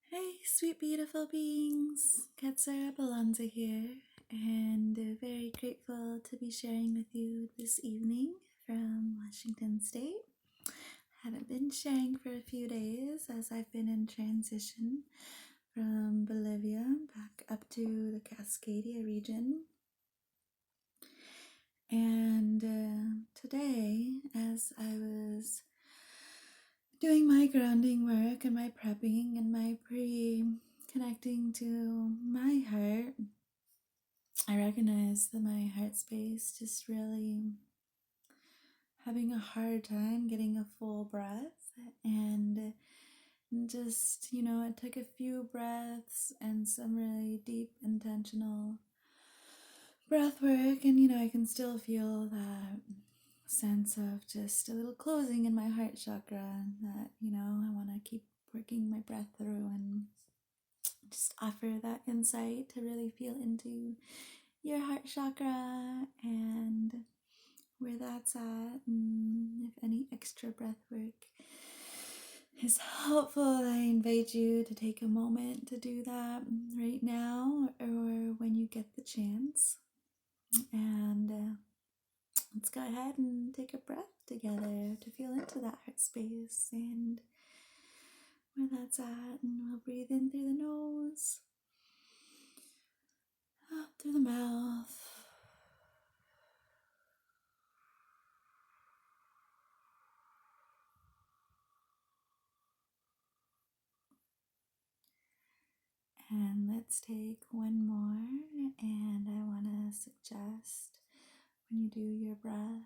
Hey, sweet, beautiful beings. Katsura Balonza here, and very grateful to be sharing with you this evening from Washington State. Haven't been sharing for a few days as I've been in transition from Bolivia back up to the Cascadia region. And today, as I was doing my grounding work and my prepping and my connecting to my heart, I recognize that my heart space just really having a hard time getting a full breath. And just, it took a few breaths and some really deep, intentional breath work. And, I can still feel that sense of just a little closing in my heart chakra that, I want to keep working my breath through and just offer that insight to really feel into your heart chakra and where that's at, and if any extra breath work is helpful, I invite you to take a moment to do that right now or when you get the chance. And let's go ahead and take a breath together to feel into that heart space and where that's at. And we'll breathe in through the nose, out through the mouth, and let's take one more. And I want to suggest when you do your breath,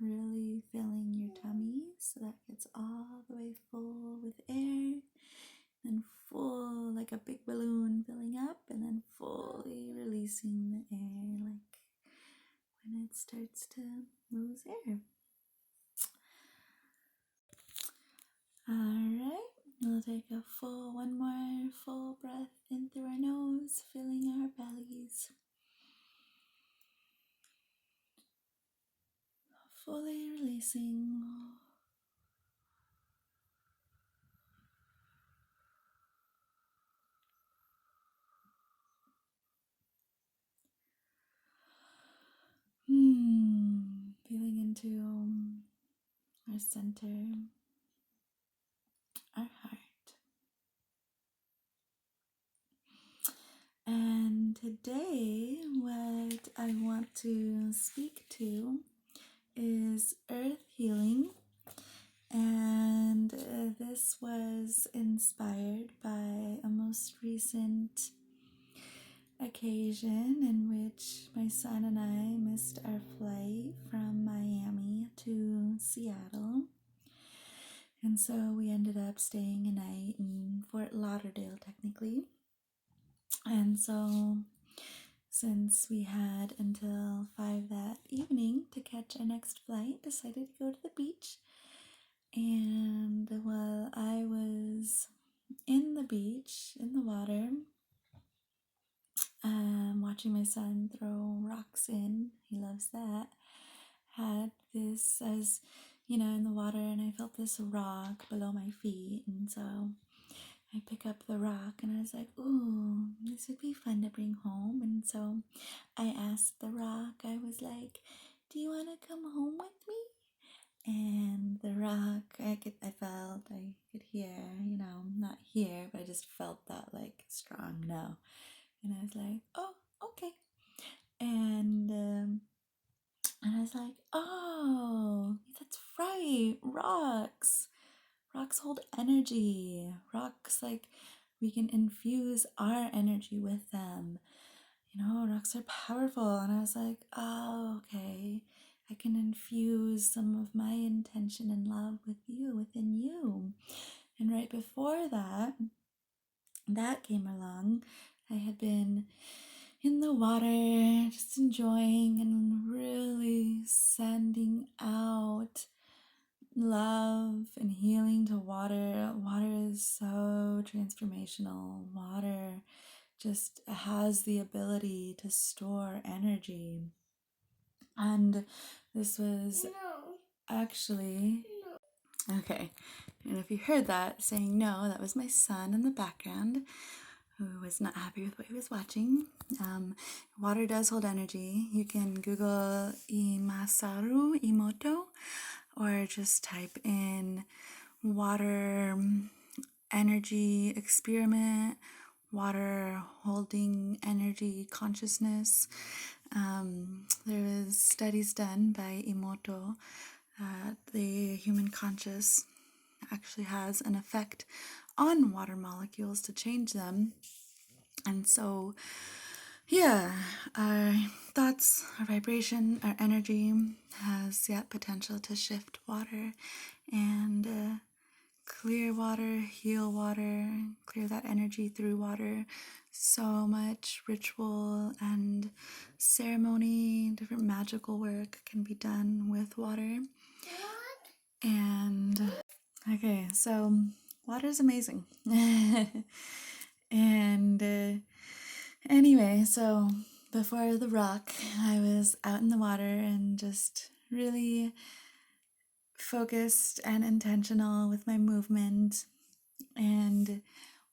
really filling your tummy so that gets all the way full with air, then full like a big balloon filling up, and then fully releasing the air like when it starts to lose air. Alright, we'll take one more full breath in through our nose, filling our bellies. Fully releasing. Feeling into our center, our heart. And today, what I want to speak to is earth healing. And this was inspired by a most recent occasion in which my son and I missed our flight from Miami to Seattle. And so we ended up staying a night in Fort Lauderdale, technically. And so, since we had until 5 that evening to catch our next flight, decided to go to the beach. And while I was in the beach, in the water, watching my son throw rocks in, he loves that, had this, as in the water, and I felt this rock below my feet, and so I pick up the rock and I was like, ooh, this would be fun to bring home. And so I asked the rock, I was like, do you want to come home with me? And the rock, I could hear, not hear, but I just felt that like strong no. And I was like, oh, okay. And I was like, oh, that's right, rocks. Rocks hold energy. Rocks, like, we can infuse our energy with them. Rocks are powerful. And I was like, oh, okay. I can infuse some of my intention and love within you. And right before that came along, I had been in the water, just enjoying and really sending out love and healing to water. Water is so transformational. Water just has the ability to store energy. And this was actually Okay, and if you heard that saying no, that was my son in the background who was not happy with what he was watching. Water does hold energy. You can Google Imasaru Imoto or just type in water energy experiment, water holding energy consciousness. There was studies done by Imoto that the human conscious actually has an effect on water molecules to change them. And so, yeah, our thoughts, our vibration, our energy has yet potential to shift water and clear water, heal water, clear that energy through water. So much ritual and ceremony, different magical work can be done with water. And okay, so water is amazing. And anyway, so before the rock, I was out in the water and just really focused and intentional with my movement and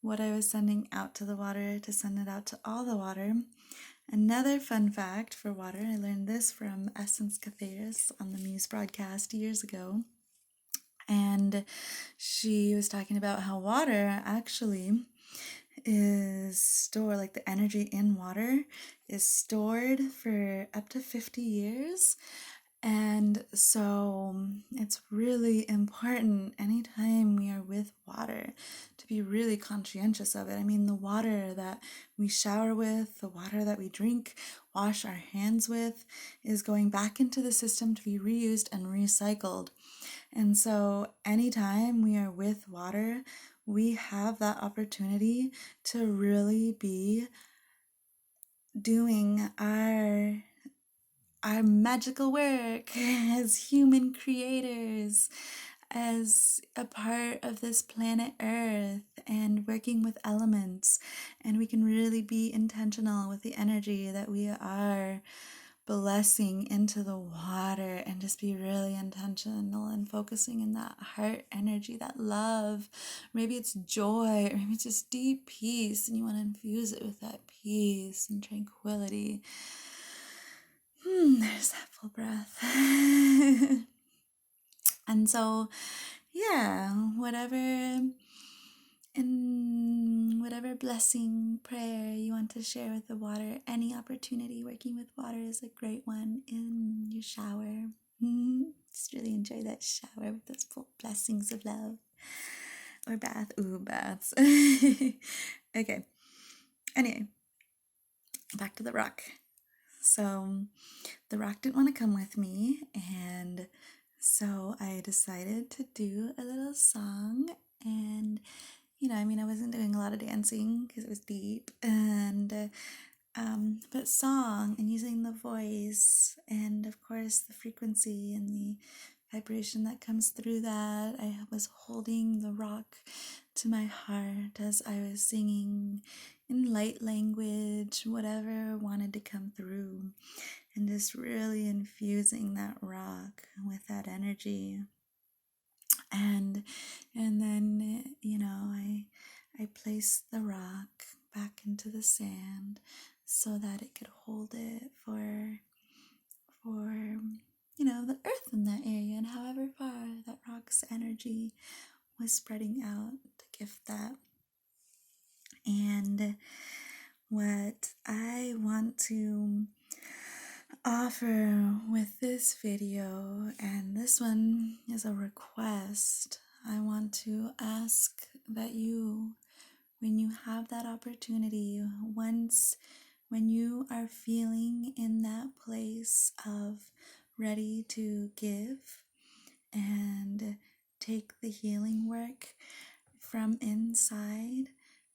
what I was sending out to the water to send it out to all the water. Another fun fact for water, I learned this from Essence Catheris on the Muse broadcast years ago. And she was talking about how water actually is stored, like the energy in water is stored for up to 50 years. And so it's really important anytime we are with water to be really conscientious of it. I mean, the water that we shower with, the water that we drink, wash our hands with, is going back into the system to be reused and recycled. And so anytime we are with water, we have that opportunity to really be doing our magical work as human creators, as a part of this planet Earth, and working with elements. And we can really be intentional with the energy that we are blessing into the water and just be really intentional and focusing in that heart energy, that love. Maybe it's joy, or maybe it's just deep peace, and you want to infuse it with that peace and tranquility. There's that full breath. And so, yeah, whatever blessing prayer you want to share with the water, any opportunity working with water is a great one in your shower. Just really enjoy that shower with those full blessings of love. Or bath. Ooh, baths. Okay. Anyway, back to the rock. So the rock didn't want to come with me, and so I decided to do a little song. And I wasn't doing a lot of dancing because it was deep, and but song and using the voice, and of course the frequency and the vibration that comes through that. I was holding the rock to my heart as I was singing in light language, whatever wanted to come through, and just really infusing that rock with that energy. And then I placed the rock back into the sand so that it could hold it for the earth in that area, and however far that rock's energy was spreading out to gift that. And what I want to offer with this video, and this one is a request, I want to ask that you, when you have that opportunity, when you are feeling in that place of ready to give and take the healing work from inside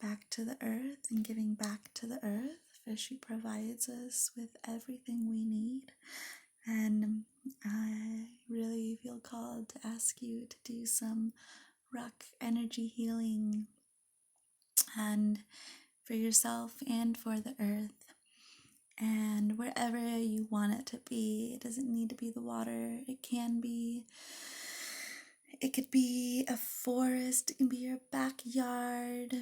back to the earth, and giving back to the earth, for she provides us with everything we need. And I really feel called to ask you to do some rock energy healing, and for yourself and for the earth, and wherever you want it to be. It doesn't need to be the water. It can be It could be a forest, it can be your backyard,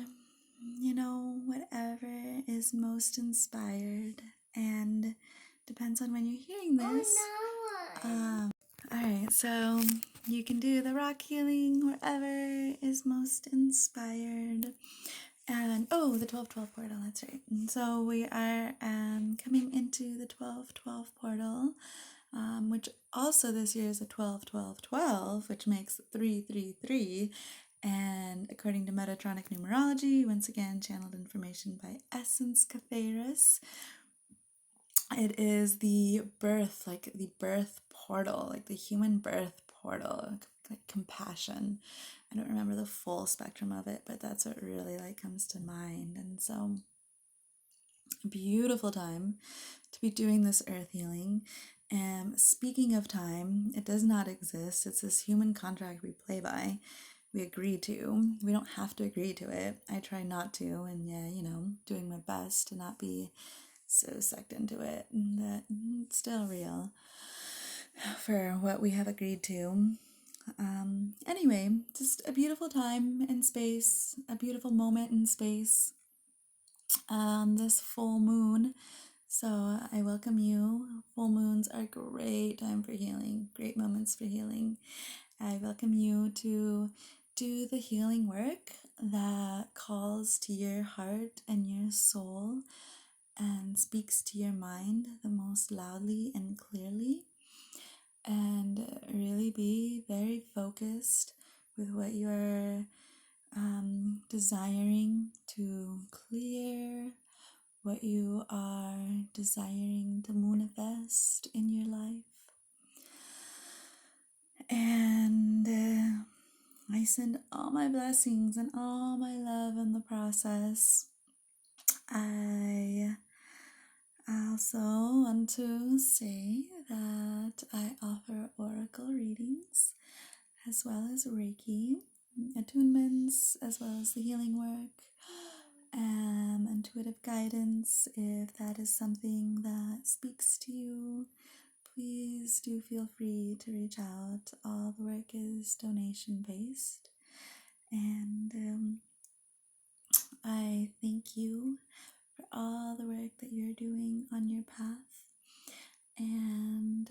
whatever is most inspired. And depends on when you're hearing this. All right, so you can do the rock healing wherever is most inspired. And the 1212 portal, that's right. And so we are coming into the 1212 portal, which also this year is a 12-12-12, which makes 333. And according to Metatronic numerology, once again, channeled information by Essence Caferus, it is the birth, like the birth portal, like the human birth portal, like compassion. I don't remember the full spectrum of it, but that's what really like comes to mind. And so, a beautiful time to be doing this earth healing. And speaking of time, it does not exist. It's this human contract we play by, we agree to. We don't have to agree to it. I try not to, and doing my best to not be so sucked into it that it's still real for what we have agreed to. Anyway, just a beautiful time in space, a beautiful moment in space. This full moon. So I welcome you. Full moons are a great time for healing, great moments for healing. I welcome you to do the healing work that calls to your heart and your soul and speaks to your mind the most loudly and clearly, and really be very focused with what you're desiring to clear, what you are desiring to manifest in your life. And I send all my blessings and all my love in the process. I also want to say that I offer oracle readings as well as Reiki, attunements, as well as the healing work, intuitive guidance. If that is something that speaks to you, please do feel free to reach out. All the work is donation based. And I thank you for all the work that you're doing on your path. And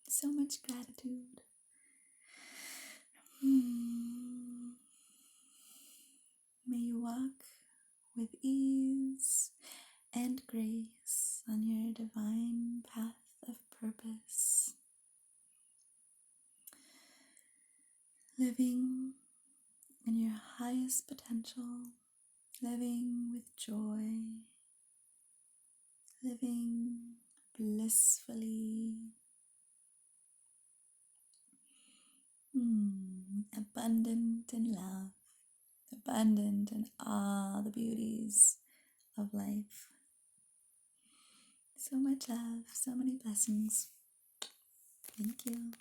so much gratitude. May you walk with ease and grace on your divine path of purpose, living in your highest potential, living with joy, living blissfully, abundant in love, abundant in all the beauties of life. So much love, so many blessings. Thank you.